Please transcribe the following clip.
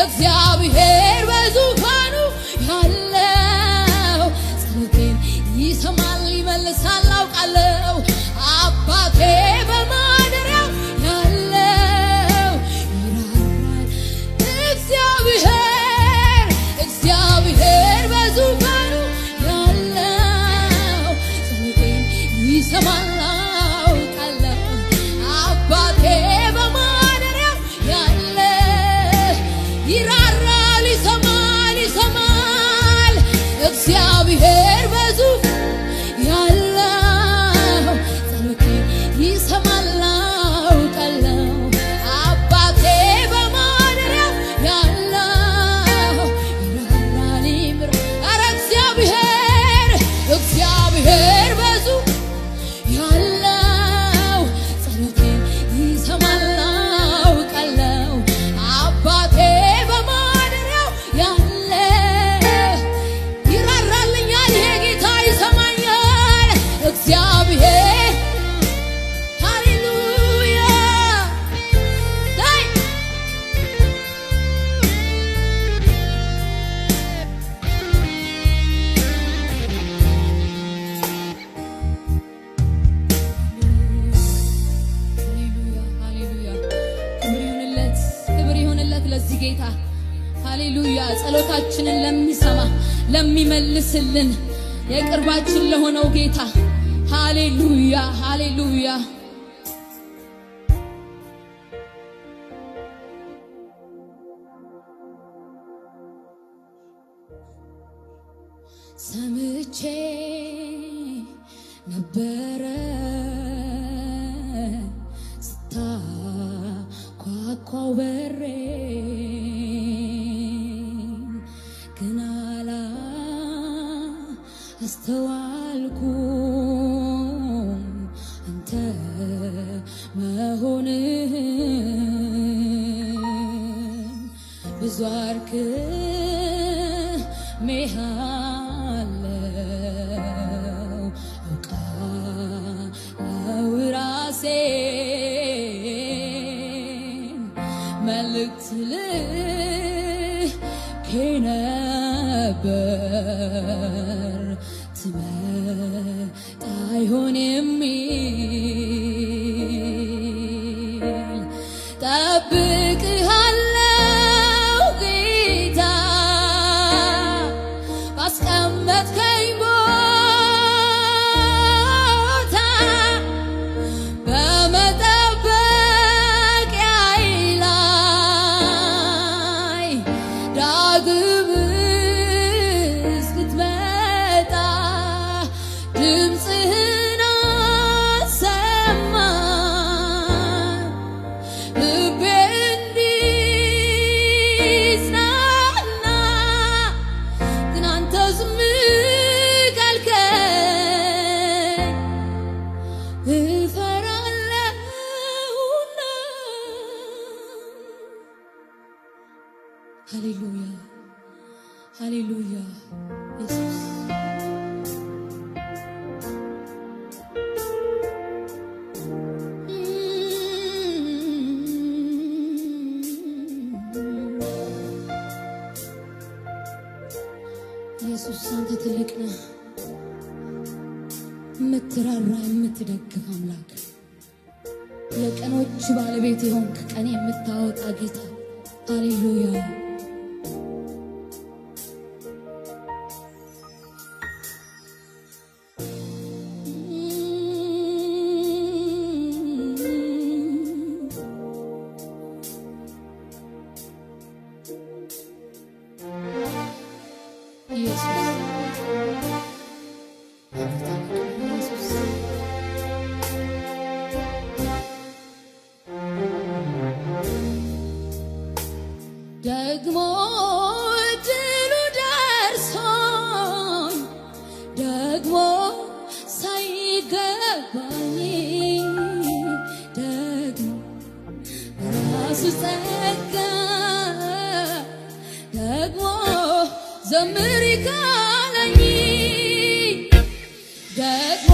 እግዚአብሔር በዙፋኑ ያለው ጸሎቴን ይሰማል ይመልሳል አውቃለሁ አባቴ በማደሪያው ያለው ይራራል እግዚአብሔር በዙፋኑ ያለው ጸሎቴን ይሰማል አውቃለሁ አባቴ በማደሪያው ያለው ይራራል ይሰማል እግዚአብሔር በዙፋኑ ያለው ጸሎቴን ይሰማል አውቃለሁ አባቴ በማደሪያው ያለው ይራራል ኧረ እግዚአብሔር በዙፋኑ ያለው ጸሎቴን ይሰማል አውቃለሁ አባቴ በማደሪያው ያለው ይራራልኛል ይሄ ጌታ ይሰማኛል እግዚአብሔር ሃሌሉያ ሃሌሉያ ክብር ይሁንለት ለዚህ ጌታ ሃሌሉያ ጸሎታችንን ለሚሰማ ለሚመልስልን የቅርባችን ለሆነው ጌታ ሃሌሉያ ሰምቼ ነበረ ስታኳኳው በሬ ግን አስተዋልኩም አንተ መሆንህን ብዙ አርክሜሃለው አውቃለው ራሴን መልእክት ልኬ ነበር ትመጣ ይሆን የሚል ጠብቅሃለው ጌታ ባስቀመጥከኝ ቦታ በመጠበቂያዬ ላይ ዳግም እስክትመጣ ሃሌሉያ ሃሌሉያ ኢየሱስ ኢየሱስ አንተ ትልቅ ነህ የምትራራ የምትደግፍ አምላክ የቀኖች ባለቤት የሆንክ ቀን የምታወጣ ጌታ ሃሌሉያ ደግሞ ድሉ ደርሶኝ ደግሞ ሳይገባኝ ደግሞ ራሱ ጸጋ ደግሞ ዘምሪ ካለኝ ደግሞ